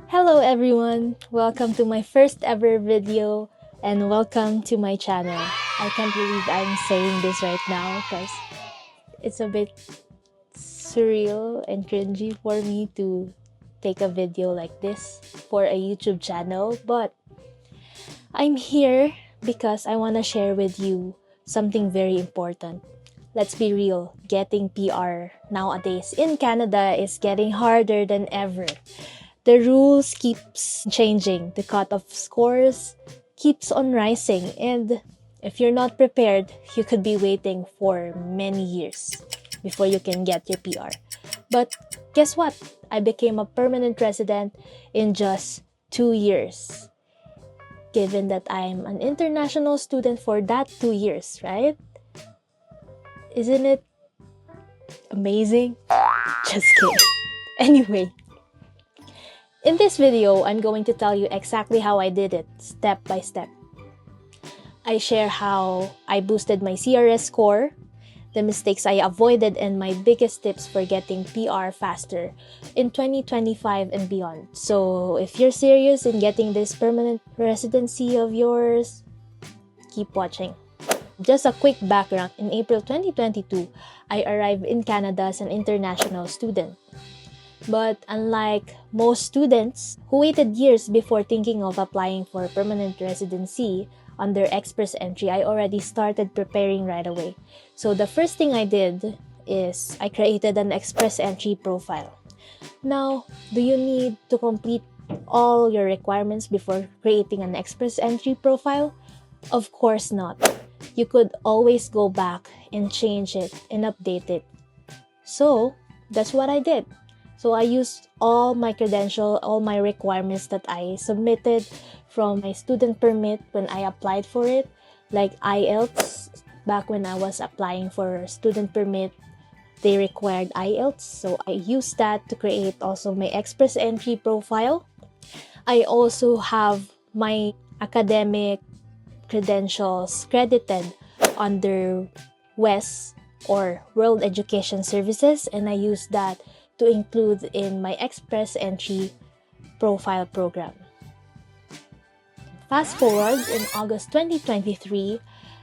Hello everyone! Welcome to my first ever video and welcome to my channel. I can't believe I'm saying this right now because it's a bit surreal and cringy for me to take a video like this for a YouTube channel, but I'm here because I want to share with you something very important. Let's be real, getting PR nowadays in Canada is getting harder than ever. The rules keeps changing, the cutoff scores keeps on rising, and if you're not prepared, you could be waiting for many years before you can get your PR. But guess what? I became a permanent resident in just 2 years. Given that I'm an international student for that 2 years, right? Isn't it amazing? Just kidding. Anyway, in this video, I'm going to tell you exactly how I did it, step by step. I share how I boosted my CRS score, the mistakes I avoided, and my biggest tips for getting PR faster in 2025 and beyond. So if you're serious in getting this permanent residency of yours, keep watching. Just a quick background, in April 2022, I arrived in Canada as an international student. But unlike most students who waited years before thinking of applying for permanent residency under express entry, I already started preparing right away. So the first thing I did is I created an express entry profile. Now, do you need to complete all your requirements before creating an express entry profile? Of course not. You could always go back and change it and update it. So that's what I did. So I used all my credentials, all my requirements that I submitted from my student permit when I applied for it, like IELTS. Back when I was applying for student permit, they required IELTS. So I used that to create also my express entry profile. I also have my academic credentials credited under WES or World Education Services, and I use that to include in my express entry profile program. Fast forward, in August 2023,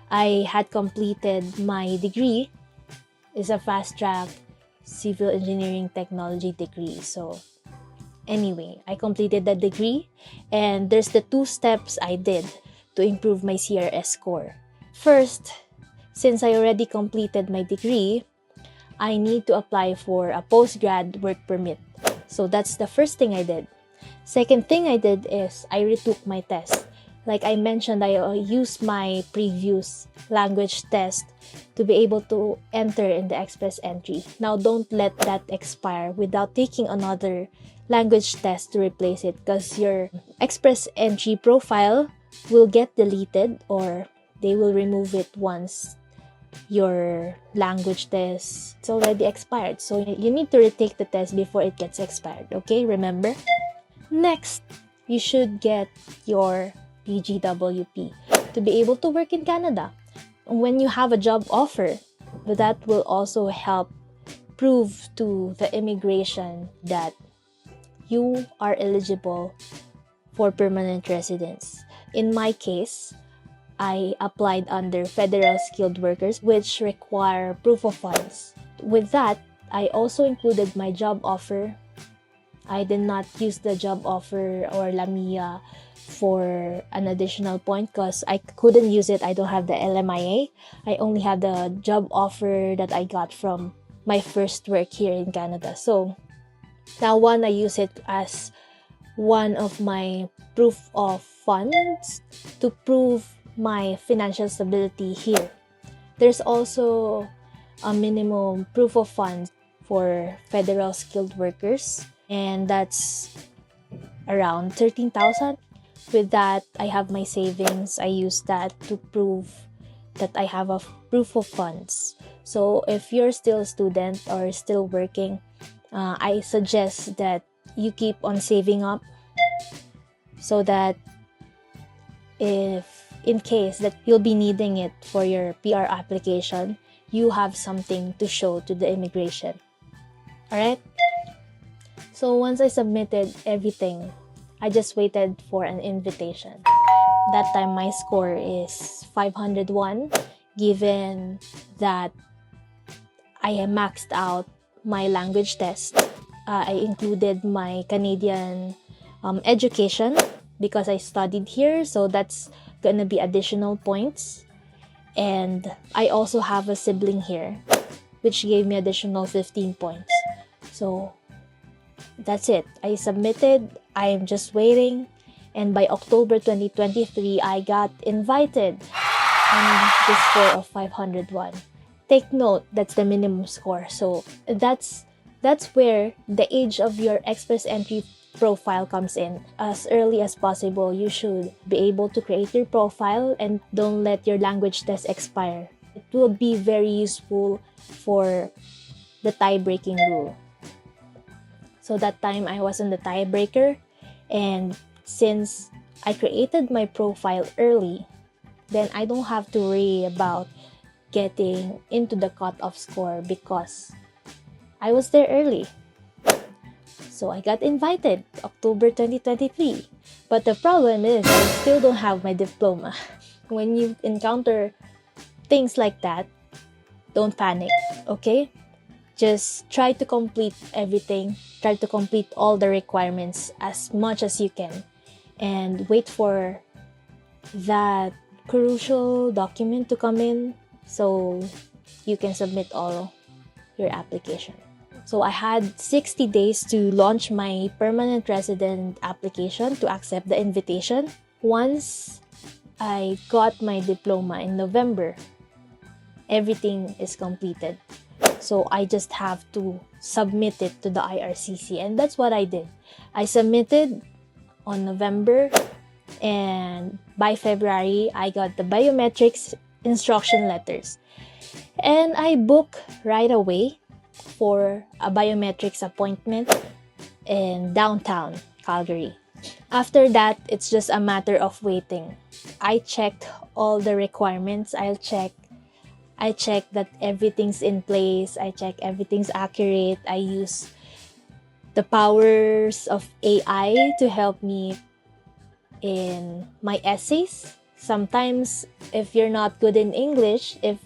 I had completed my degree. It's a fast-track civil engineering technology degree. So anyway, I completed the degree, and there's the 2 steps I did to improve my CRS score. First, since I already completed my degree, I need to apply for a postgrad work permit. So that's the first thing I did. Second thing I did is I retook my test. Like I mentioned, I used my previous language test to be able to enter in the express entry. Now don't let that expire without taking another language test to replace it, because your express entry profile will get deleted or they will remove it once your language test is already expired. So you need to retake the test before it gets expired. Okay, remember? Next, you should get your PGWP to be able to work in Canada. When you have a job offer, that will also help prove to the immigration that you are eligible for permanent residence. In my case, I applied under federal skilled workers, which require proof of funds. With that, I also included my job offer. I did not use the job offer or LAMIA for an additional point because I couldn't use it. I don't have the LMIA. I only have the job offer that I got from my first work here in Canada. So now I use it as one of my proof of funds to prove my financial stability here. There's also a minimum proof of funds for federal skilled workers, and that's around 13,000. With that, I have my savings. I use that to prove that I have a proof of funds. So if you're still a student or still working, I suggest that you keep on saving up so that if in case that you'll be needing it for your PR application, you have something to show to the immigration. Alright? So once I submitted everything I just waited for an invitation. That time my score is 501, given that I maxed out my language test. I included my Canadian education because I studied here, so that's gonna be additional points. And I also have a sibling here, which gave me additional 15 points. So that's it. I submitted. I'm just waiting. And by October 2023, I got invited on the score of 501. Take note, that's the minimum score. So that's where the age of your express entry profile comes in. As early as possible, you should be able to create your profile and don't let your language test expire. It will be very useful for the tie-breaking rule. So that time I was in the tiebreaker, and since I created my profile early, then I don't have to worry about getting into the cutoff score because I was there early. So I got invited October 2023. But the problem is I still don't have my diploma. When you encounter things like that, don't panic, okay? Just try to complete everything. Try to complete all the requirements as much as you can. And wait for that crucial document to come in so you can submit all your application. So I had 60 days to launch my permanent resident application to accept the invitation. Once I got my diploma in November, everything is completed. So I just have to submit it to the IRCC, and that's what I did. I submitted on November, and by February, I got the biometrics instruction letters. And I booked right away for a biometrics appointment in downtown Calgary. After that, it's just a matter of waiting. I checked all the requirements. I check that everything's in place. I check everything's accurate. I use the powers of AI to help me in my essays. Sometimes, if you're not good in English, if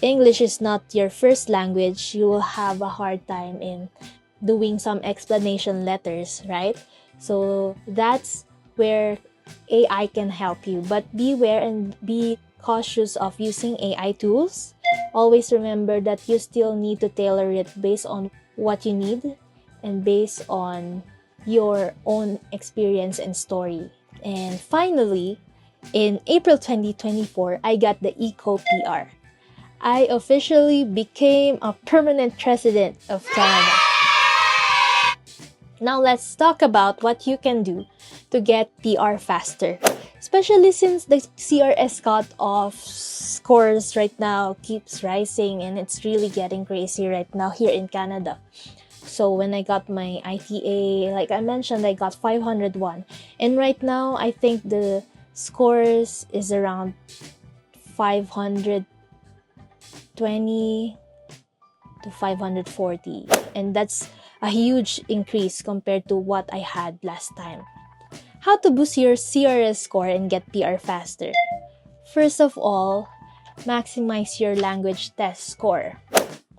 English is not your first language, you will have a hard time in doing some explanation letters, right? So that's where AI can help you. But beware and be cautious of using AI tools. Always remember that you still need to tailor it based on what you need and based on your own experience and story. And finally, in April 2024, I got the ECO PR. I officially became a permanent resident of Canada. Now let's talk about what you can do to get PR faster. Especially since the CRS cutoff scores right now keeps rising and it's really getting crazy right now here in Canada. So when I got my ITA, like I mentioned, I got 501. And right now, I think the scores is around 520 to 540. And that's a huge increase compared to what I had last time. How to boost your CRS score and get PR faster? First of all, maximize your language test score.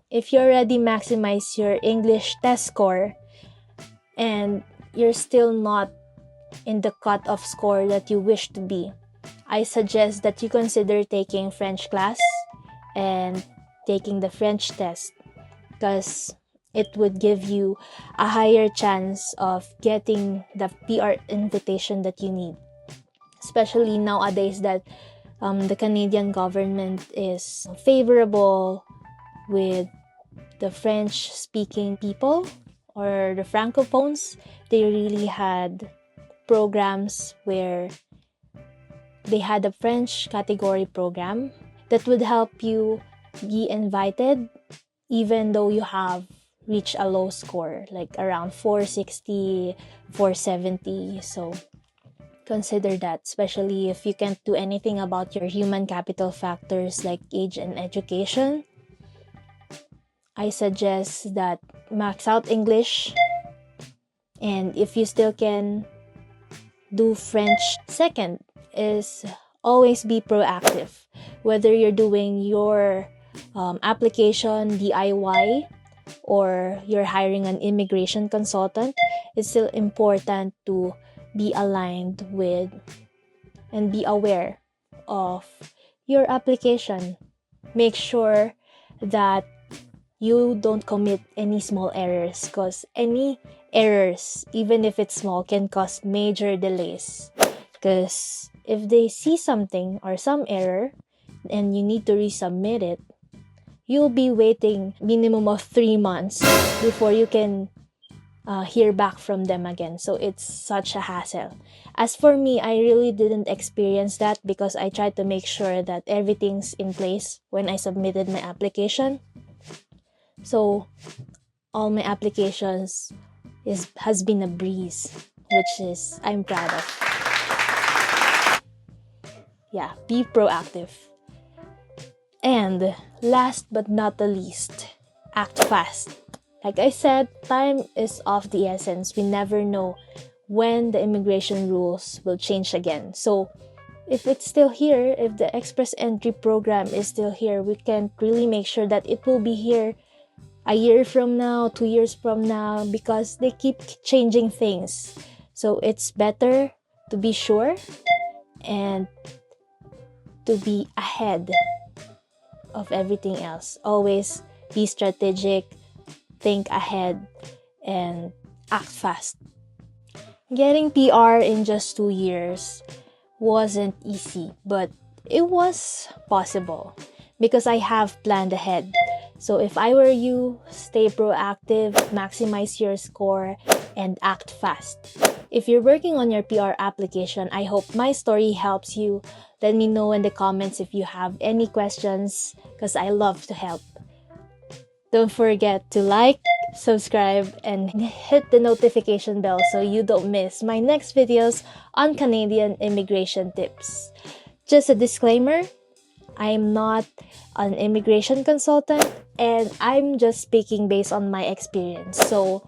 If you already maximize your English test score and you're still not in the cutoff score that you wish to be, I suggest that you consider taking French class and taking the French test because it would give you a higher chance of getting the PR invitation that you need. Especially nowadays that the Canadian government is favorable with the French-speaking people or the Francophones. They really had programs where they had a French category program that would help you be invited even though you have reached a low score, like around 460, 470. So consider that, especially if you can't do anything about your human capital factors like age and education. I suggest that max out English, and if you still can do French. Second is always be proactive. Whether you're doing your application DIY or you're hiring an immigration consultant, it's still important to be aligned with and be aware of your application. Make sure that you don't commit any small errors, because any errors, even if it's small, can cause major delays. Because if they see something or some error and you need to resubmit it, you'll be waiting minimum of 3 months before you can hear back from them again. So it's such a hassle. As for me, I really didn't experience that because I tried to make sure that everything's in place when I submitted my application. So all my applications has been a breeze, which is I'm proud of. Yeah, be proactive. And last but not the least, act fast. Like I said, time is of the essence. We never know when the immigration rules will change again. So if it's still here, if the express entry program is still here, we can really make sure that it will be here a year from now, 2 years from now, because they keep changing things. So it's better to be sure and to be ahead of everything else. Always be strategic, think ahead, and act fast. Getting PR in just 2 years wasn't easy, but it was possible because I have planned ahead. So if I were you, stay proactive, maximize your score, and act fast. If you're working on your PR application, I hope my story helps you. Let me know in the comments if you have any questions, because I love to help. Don't forget to like, subscribe, and hit the notification bell so you don't miss my next videos on Canadian immigration tips. Just a disclaimer, I'm not an immigration consultant and I'm just speaking based on my experience. So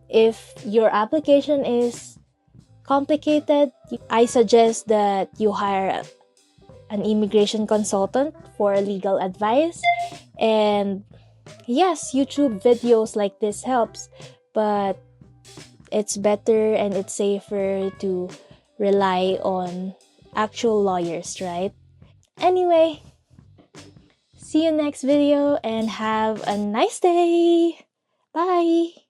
if your application is complicated, I suggest that you hire an immigration consultant for legal advice. And yes, YouTube videos like this helps, but it's better and it's safer to rely on actual lawyers, right? Anyway, see you next video and have a nice day. Bye!